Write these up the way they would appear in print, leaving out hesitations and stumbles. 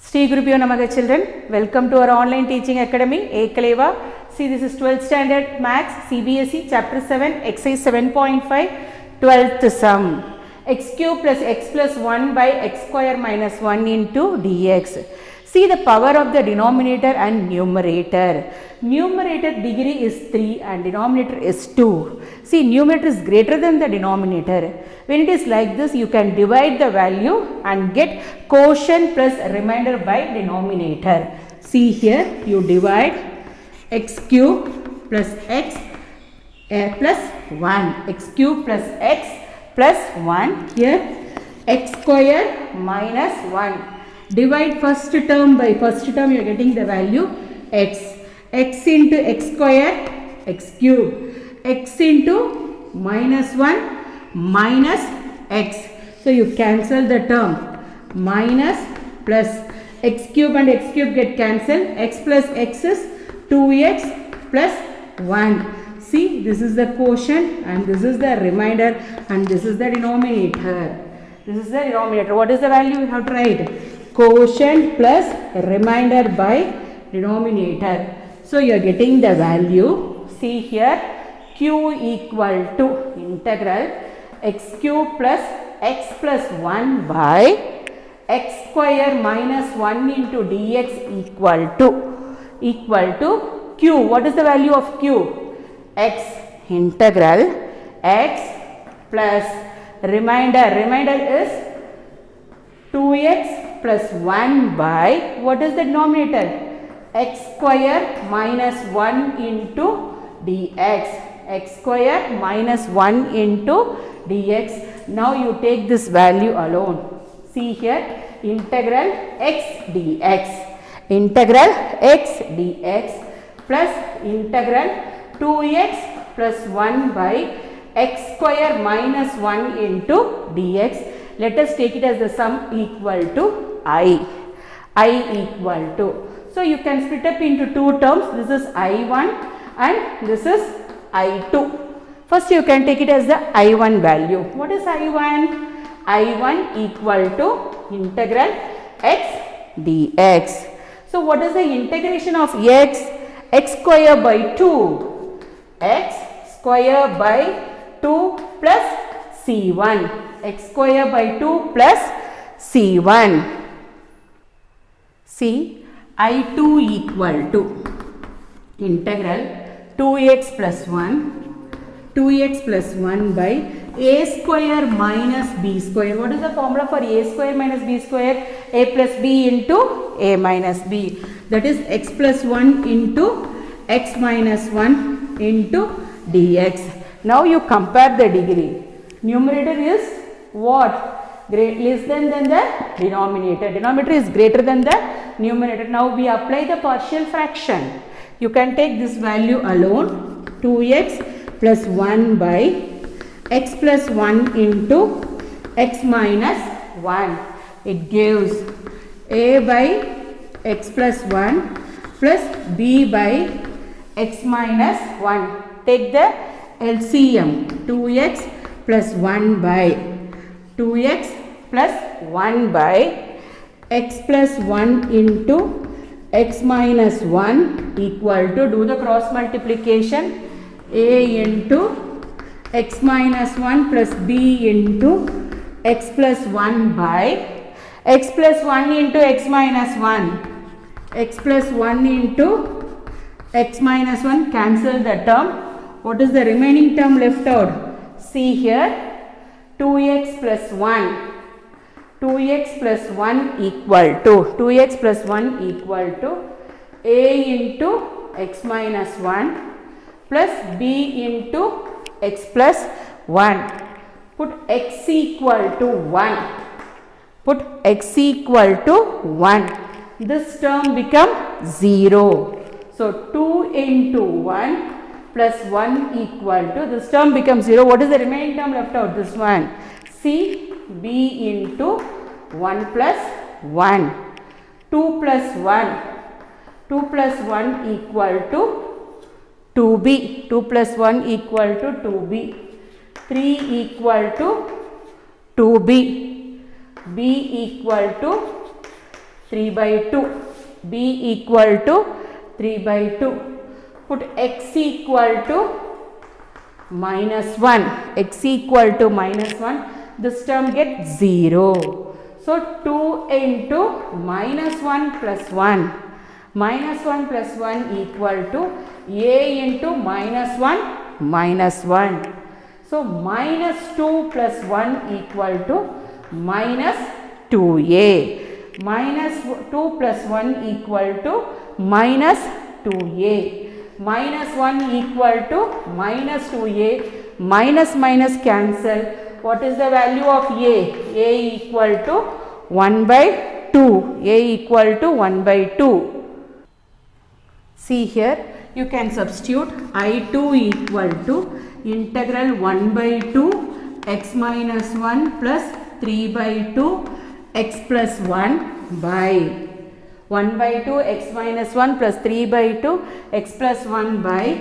Sri Gurubhyo Namaha children, welcome to our online teaching academy, Ekaleva. See, this is 12th standard maths, CBSE, chapter 7, exercise 7.5, 12th sum. X cube plus x plus 1 by x square minus 1 into dx. See the power of the denominator and numerator. Numerator degree is 3 and denominator is 2. See, numerator is greater than the denominator. When it is like this, you can divide the value and get quotient plus remainder by denominator. See here, you divide x cube plus x plus 1. X cube plus x plus 1. Here, x square minus 1. Divide first term by first term, you are getting the value x. X into x square, x cube. X into minus 1 minus x. So, you cancel the term. Minus plus x cube and x cube get cancelled. X plus x is 2x plus 1. See, this is the quotient and this is the remainder and this is the denominator. This is the denominator. What is the value? We have to write quotient plus remainder by denominator. So, you are getting the value. See here, q equal to integral x cube plus x plus 1 by x square minus 1 into dx equal to q. What is the value of q? X integral x plus remainder is 2x plus 1 by, what is the denominator? X square minus 1 into dx. X square minus 1 into dx. Now you take this value alone. See here, integral x dx. Integral x dx plus integral 2x plus 1 by x square minus 1 into dx. Let us take it as the sum equal to I equal to. So, you can split up into two terms. This is I1 and this is I2. First, you can take it as the I1 value. What is I1? I1 equal to integral x dx. So, what is the integration of x? X square by 2. X square by 2 plus C1. X square by 2 plus C1. See, I2 equal to integral 2x plus 1 by a square minus b square. What is the formula for a square minus b square? A plus b into a minus b. That is x plus 1 into x minus 1 into dx. Now you compare the degree. Numerator is what? Less than the denominator. Denominator is greater than the numerator. Now we apply the partial fraction. You can take this value alone. 2x plus 1 by x plus 1 into x minus 1. It gives a by x plus 1 plus b by x minus 1. Take the LCM. 2x plus 1 by 2x plus 1 by x plus 1 into x minus 1 equal to, do the cross multiplication, a into x minus 1 plus b into x plus 1 by x plus 1 into x minus 1. X plus 1 into x minus 1, cancel the term. What is the remaining term left out? See here, 2x plus 1. 2x plus 1 equal to a into x minus 1 plus b into x plus 1. Put x equal to 1. Put x equal to 1. This term become 0. So, 2 into 1 plus 1 equal to, this term becomes 0. What is the remaining term left out? This one. C b into 1 plus 1. 2 plus 1. 2 plus 1 equal to 2b. 2 plus 1 equal to 2b. 3 equal to 2b. b equal to 3 by 2. B equal to 3 by 2. Put x equal to minus 1. X equal to minus 1. This term gets 0. So 2 into minus 1 plus 1. Minus 1 plus 1 equal to a into minus 1 minus 1. So minus 2 plus 1 equal to minus 2a. Minus 2 plus 1 equal to minus 2a. Minus 1 equal to minus 2a. Minus minus cancel. What is the value of a? A equal to 1 by 2. A equal to 1 by 2. See here, you can substitute I2 equal to integral 1 by 2 x minus 1 plus 3 by 2 x plus 1 by 1 by 2 x minus 1 plus 3 by 2 x plus 1 by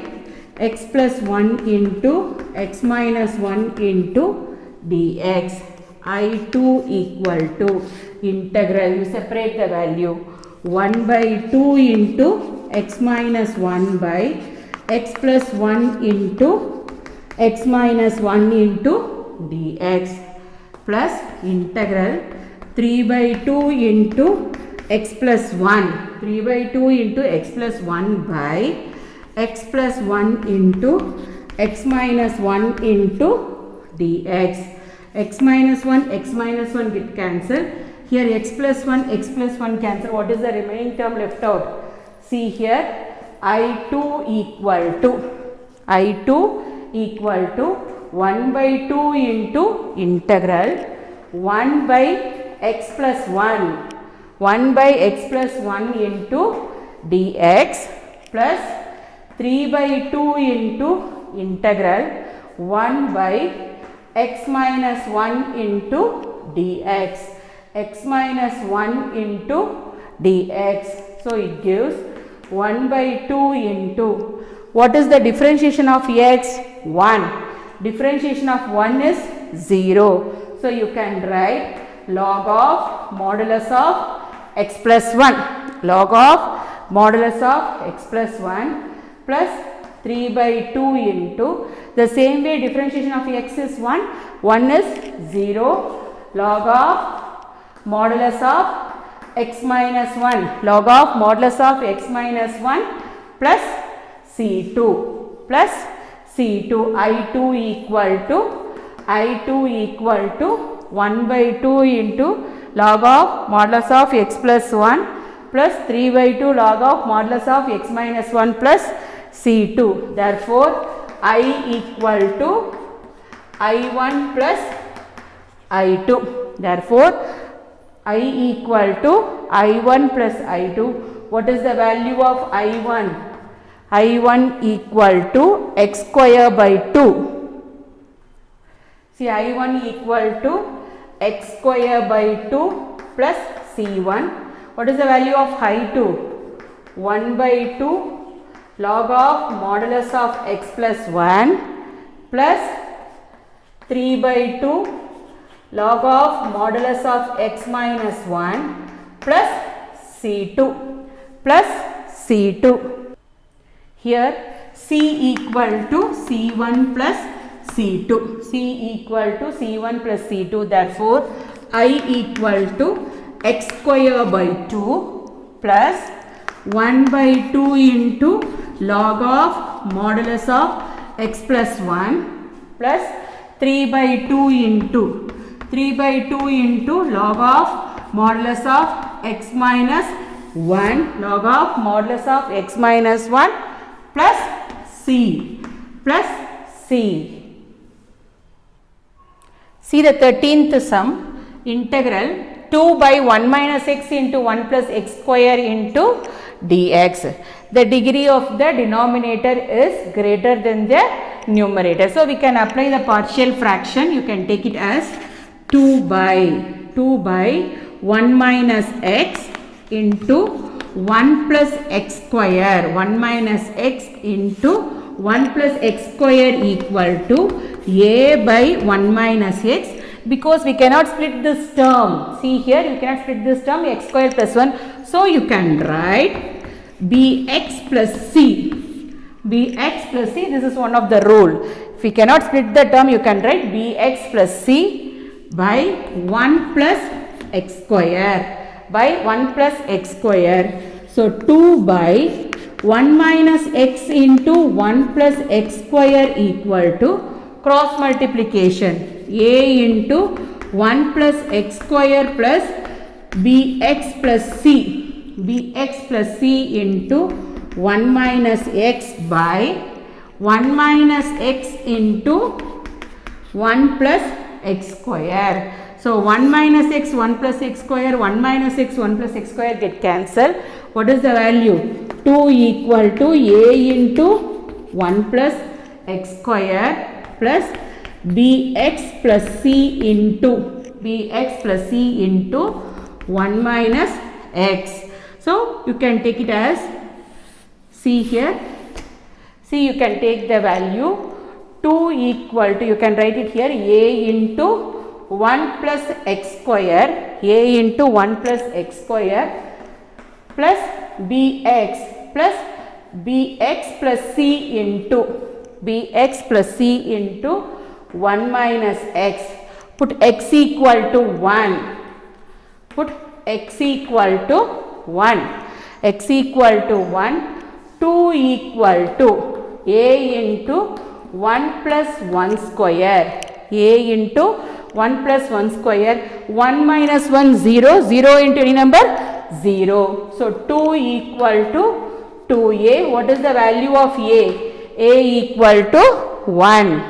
x plus 1 into x minus 1 into dx. I2 equal to integral, you separate the value, 1 by 2 into x minus 1 by x plus 1 into x minus 1 into dx plus integral 3 by 2 into x plus 1, 3 by 2 into x plus 1 by x plus 1 into x minus 1 into dx. X minus 1 get cancelled. Here x plus 1 cancel. What is the remaining term left out? See here, I2 equal to 1 by 2 into integral 1 by x plus 1 into dx plus 3 by 2 into integral 1 by x minus 1 into dx, x minus 1 into dx. So it gives 1 by 2 into, what is the differentiation of x? 1. Differentiation of 1 is 0. So you can write log of modulus of x plus 1. Log of modulus of x plus 1 plus 3 by 2 into, the same way differentiation of x is 1. 1 is 0. Log of modulus of x minus 1, log of modulus of x minus 1 plus C2 plus C2. I2 equal to 1 by 2 into log of modulus of x plus 1 plus 3 by 2 log of modulus of x minus 1 plus C2. Therefore, I equal to I1 plus I2. Therefore, I equal to I1 plus I2. What is the value of I1? I1 equal to x square by 2. See, I1 equal to x square by 2 plus C1. What is the value of I2? 1 by 2 log of modulus of x plus 1 plus 3 by 2 log of modulus of x minus 1 plus C2 plus C2. Here C equal to C1 plus C2. C equal to C1 plus C2. Therefore, I equal to x square by 2 plus 1 by 2 into log of modulus of x plus 1 plus 3 by 2 into log of modulus of x minus 1, log of modulus of x minus 1 plus C. See the 13th sum, integral 2 by 1 minus x into 1 plus x square into dx. The degree of the denominator is greater than the numerator. So, we can apply the partial fraction. You can take it as 2 by 1 minus x into 1 plus x square. 1 minus x into 1 plus x square equal to a by 1 minus x. because we cannot split this term. See here, you cannot split this term, x square plus 1. So you can write bx plus c. Bx plus c, this is one of the rule. If we cannot split the term, you can write bx plus c by 1 plus x square. By 1 plus x square. So 2 by 1 minus x into 1 plus x square equal to cross multiplication. A into 1 plus x square plus bx plus c. Bx plus c into 1 minus x by 1 minus x into 1 plus x square. So 1 minus x, 1 plus x square, 1 minus x, 1 plus x square get cancelled. What is the value? 2 equal to a into 1 plus x square plus bx plus c into 1 minus x. So you can take it as, see here, see you can take the value 2 equal to, you can write it here, a into 1 plus x square, a into 1 plus x square plus bx plus c into 1 minus x. Put x equal to 1. Put x equal to 1. X equal to 1. 2 equal to a into 1 plus 1 square. A into 1 plus 1 square. 1 minus 1, 0. 0 into any number? 0. So 2 equal to 2a. What is the value of a? A equal to 1.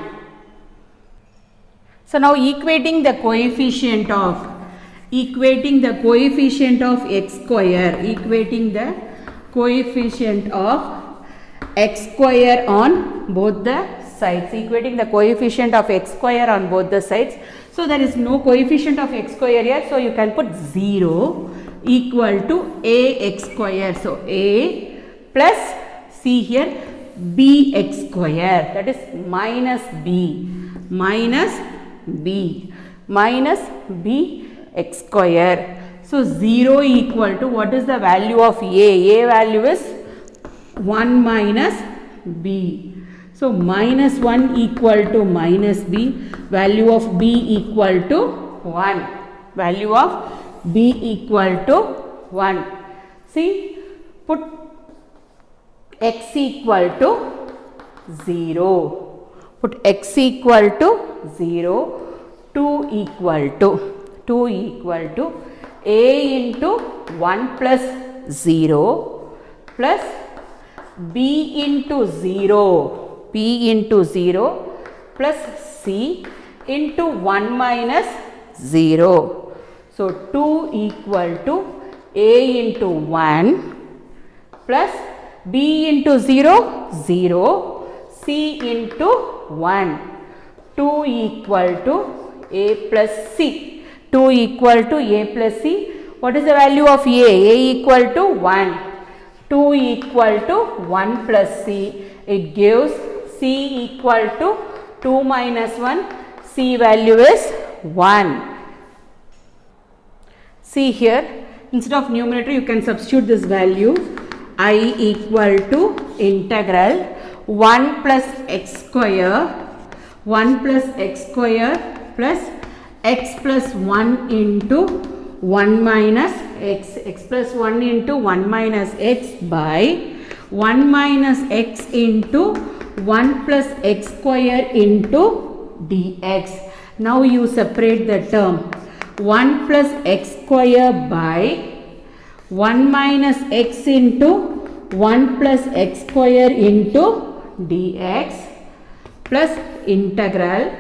So now equating the coefficient of x square, equating the coefficient of x square on both the sides, equating the coefficient of x square on both the sides. So there is no coefficient of x square here, so you can put 0 equal to ax square. So a plus, see here, bx square, that is minus b x square. So 0 equal to, what is the value of a? A value is 1 minus b. So minus 1 equal to minus b. Value of b equal to 1. Value of b equal to 1. See, put x equal to 0. Put x equal to 0. 2 equal to a into 1 plus 0 plus b into 0 plus c into 1 minus 0. So 2 equal to a into 1 plus b into 0, 0, c into 1. 2 equal to a plus c. 2 equal to a plus c. What is the value of a? A equal to 1. 2 equal to 1 plus c. It gives c equal to 2 minus 1. C value is 1. See here, instead of numerator you can substitute this value. I equal to integral 1 plus x square, 1 plus x square plus x plus 1 into 1 minus x, x plus 1 into 1 minus x by 1 minus x into 1 plus x square into dx. Now you separate the term. 1 plus x square by 1 minus x into 1 plus x square into dx plus integral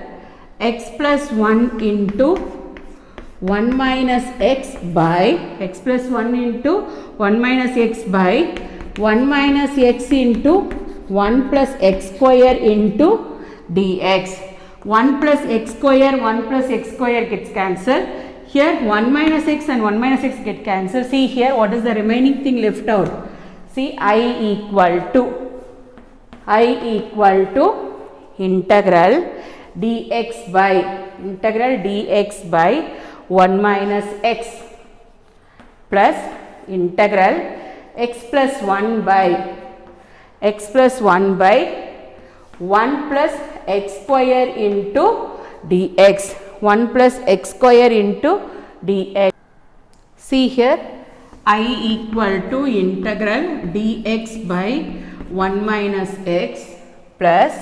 x plus 1 into 1 minus x by x plus 1 into 1 minus x by 1 minus x into 1 plus x square into dx. 1 plus x square gets cancelled. Here 1 minus x and 1 minus x get cancelled. See here, what is the remaining thing left out? See, I equal to integral dx by integral dx by 1 minus x plus integral x plus 1 by 1 plus x square into dx, 1 plus x square into dx. See here, I equal to integral dx by 1 minus x plus,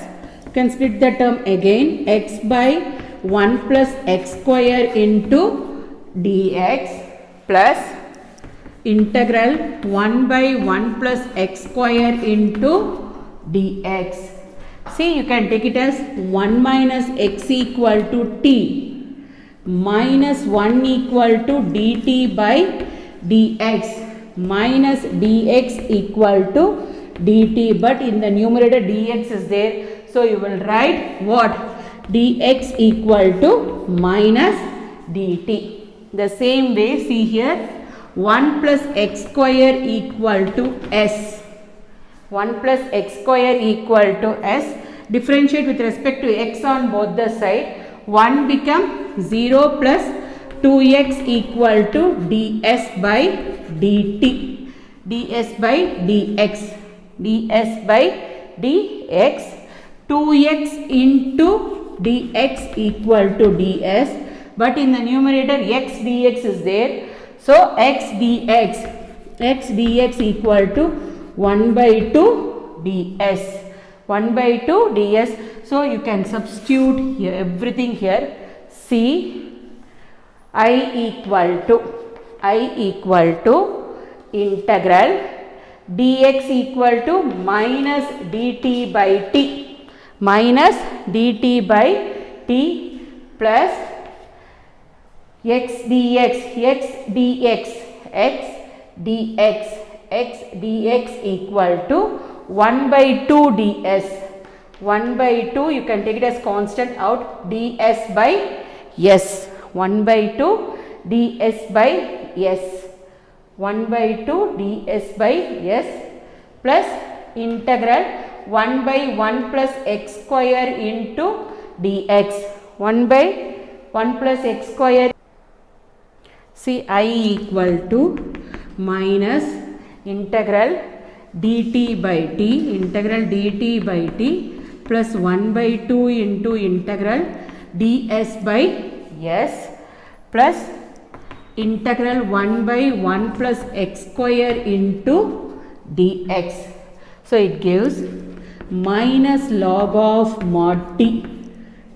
you can split the term again, x by 1 plus x square into dx plus integral 1 by 1 plus x square into dx. See, you can take it as 1 minus x equal to t minus 1 equal to dt by dx minus dx equal to dt, but in the numerator dx is there, so you will write what? Dx equal to minus dt. The same way, see here, 1 plus x square equal to s, 1 plus x square equal to s, differentiate with respect to x on both the side, 1 become 0 plus 2x equal to ds by dt, ds by dx, ds by dx, 2x into dx equal to ds, but in the numerator x dx is there, so x dx equal to 1 by 2 ds, 1 by 2 ds. So you can substitute here everything here. See, I equal to integral dx equal to minus dt by t, minus dt by t plus x dx equal to 1 by 2 ds, 1 by 2 you can take it as constant out, ds by s, 1 by 2 ds by s, 1 by 2 ds by s plus integral 1 by 1 plus x square into dx, 1 by 1 plus x square. See, I equal to minus integral dt by t, integral dt by t plus 1 by 2 into integral ds by s plus integral 1 by 1 plus x square into dx. So it gives minus log of mod t,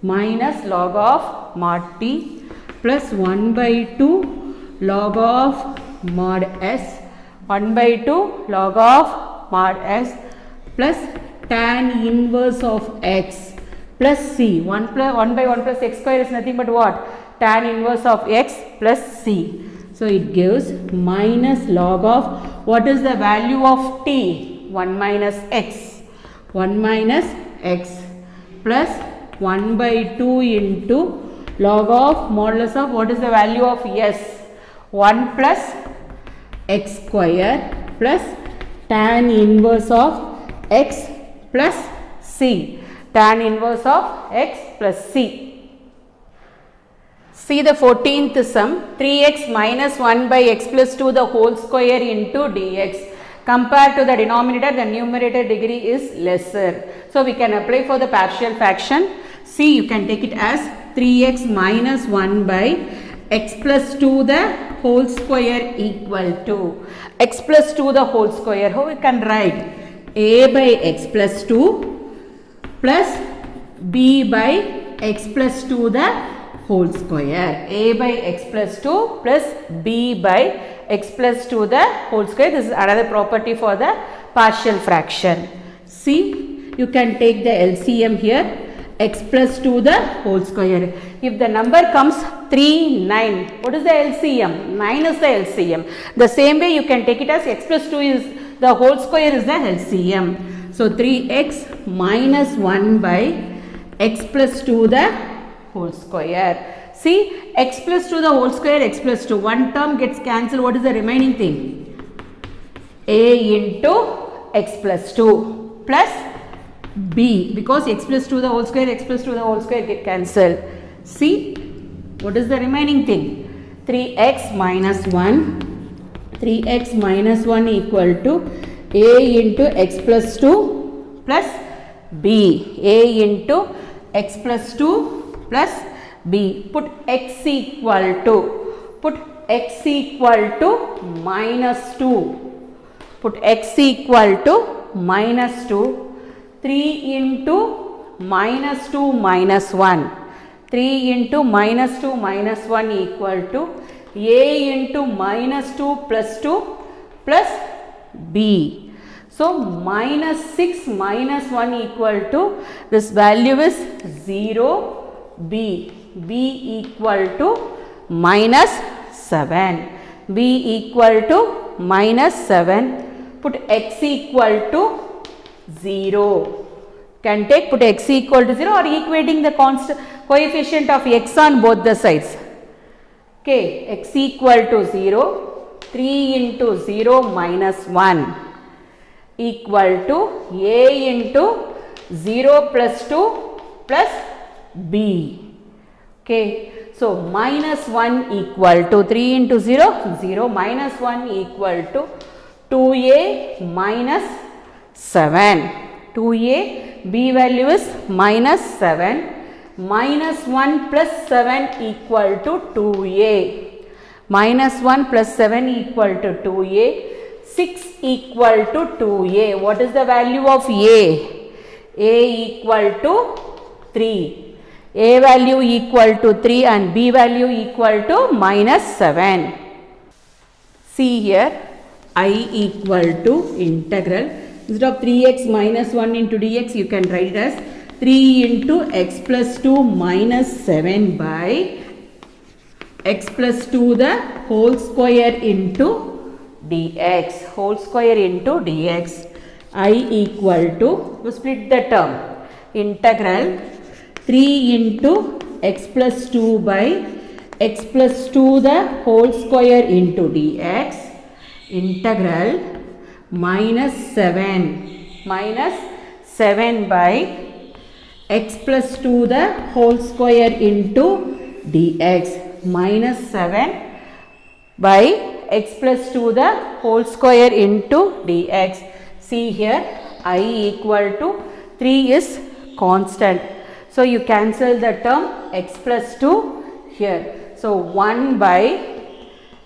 minus log of mod t plus 1 by 2 log of mod s, 1 by 2 log of mod s plus tan inverse of x plus c, 1 by 1 plus x square is nothing but what? Tan inverse of x plus c. So it gives minus log of, what is the value of t? 1 minus x, 1 minus x plus 1 by 2 into log of modulus of, what is the value of s? 1 plus x square plus tan inverse of x plus c, tan inverse of x plus c. See the 14th sum, 3x minus 1 by x plus 2 the whole square into dx. Compared to the denominator, the numerator degree is lesser. So we can apply for the partial fraction. See, you can take it as 3x minus 1 by x plus 2 the whole square equal to x plus 2 the whole square. How we can write? A by x plus 2 plus b by x plus 2 the whole square. A by x plus 2 plus b by x plus 2 the whole square. This is another property for the partial fraction. See, you can take the LCM here, x plus 2 the whole square. If the number comes 3, 9, what is the LCM? 9 is the LCM. The same way you can take it as x plus 2 is the whole square is the LCM. So 3x minus 1 by x plus 2 the whole square. See, x plus 2 the whole square, x plus 2. One term gets cancelled. What is the remaining thing? A into x plus 2 plus b, because x plus 2 the whole square, x plus 2 the whole square get cancelled. See, what is the remaining thing? 3x minus 1. 3x minus 1 equal to a into x plus 2 plus b. A into x plus 2 plus b. Put x equal to minus 2. Put x equal to minus 2. 3 into minus 2 minus 1. 3 into minus 2 minus 1 equal to a into minus 2 plus b. So, minus 6 minus 1 equal to, this value is 0, b. b equal to minus 7. b equal to minus 7. Put x equal to 0. Can take, put x equal to 0 or equating the constant coefficient of x on both the sides. Okay, x equal to 0, 3 into 0 minus 1 equal to a into 0 plus 2 plus b. Okay, so minus 1 equal to 3 into 0, 0 minus 1 equal to 2a minus 7. 2a, b value is minus 7. Minus 1 plus 7 equal to 2a. Minus 1 plus 7 equal to 2a. 6 equal to 2a. What is the value of a? A equal to 3. A value equal to 3 and b value equal to minus 7. See here, I equal to integral. Instead of 3x minus 1 into dx, you can write it as 3 into x plus 2 minus 7 by x plus 2 the whole square into dx. Whole square into dx. I equal to, we split the term, integral 3 into x plus 2 by x plus 2 the whole square into dx, integral minus 7 by x plus 2 the whole square into dx, minus 7 by x plus 2 the whole square into dx. See here, I equal to 3 is constant. So, you cancel the term x plus 2 here. So, 1 by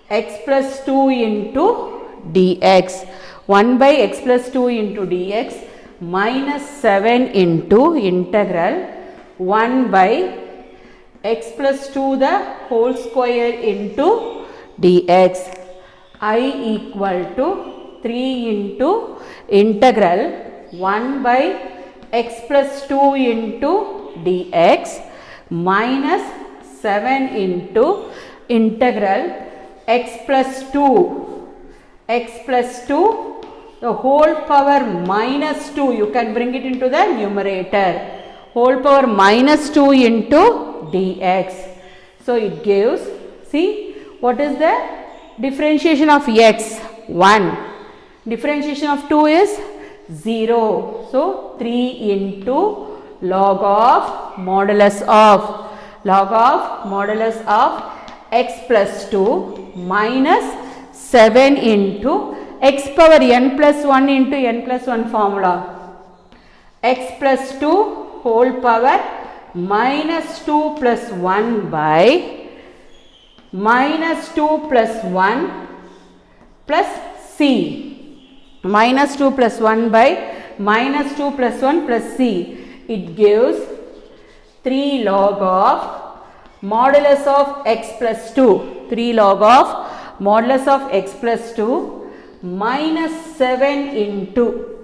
x plus 2 into dx. 1 by x plus 2 into dx minus 7 into integral 1 by x plus 2 the whole square into dx. I equal to 3 into integral 1 by x plus 2 into dx minus 7 into integral x plus 2 the whole power minus 2, you can bring it into the numerator, whole power minus 2 into dx. So, it gives, see what is the differentiation of x? 1. Differentiation of 2 is 0. So, 3 into log of modulus of x plus 2 minus 7 into x power n plus 1 into n plus 1 formula, x plus 2 whole power minus 2 plus 1 by minus 2 plus 1 plus c, minus 2 plus 1 by minus 2 plus 1 plus c. It gives 3 log of modulus of x plus 2, 3 log of modulus of x plus 2 minus 7 into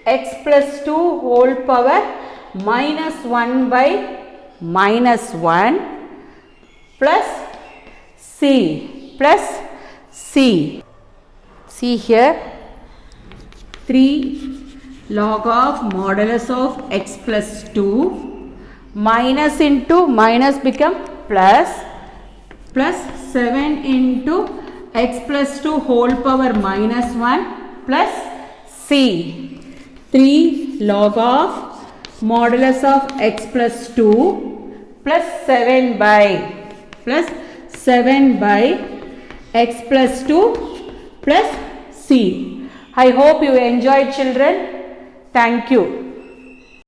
x plus 2 whole power minus 1 by minus 1 plus c. See here, 3 log of modulus of x plus 2 minus into minus become plus 7 into x plus 2 whole power minus 1 plus c. 3 log of modulus of x plus 2 plus 7 by x plus 2 plus c. I hope you enjoyed, children. Thank you.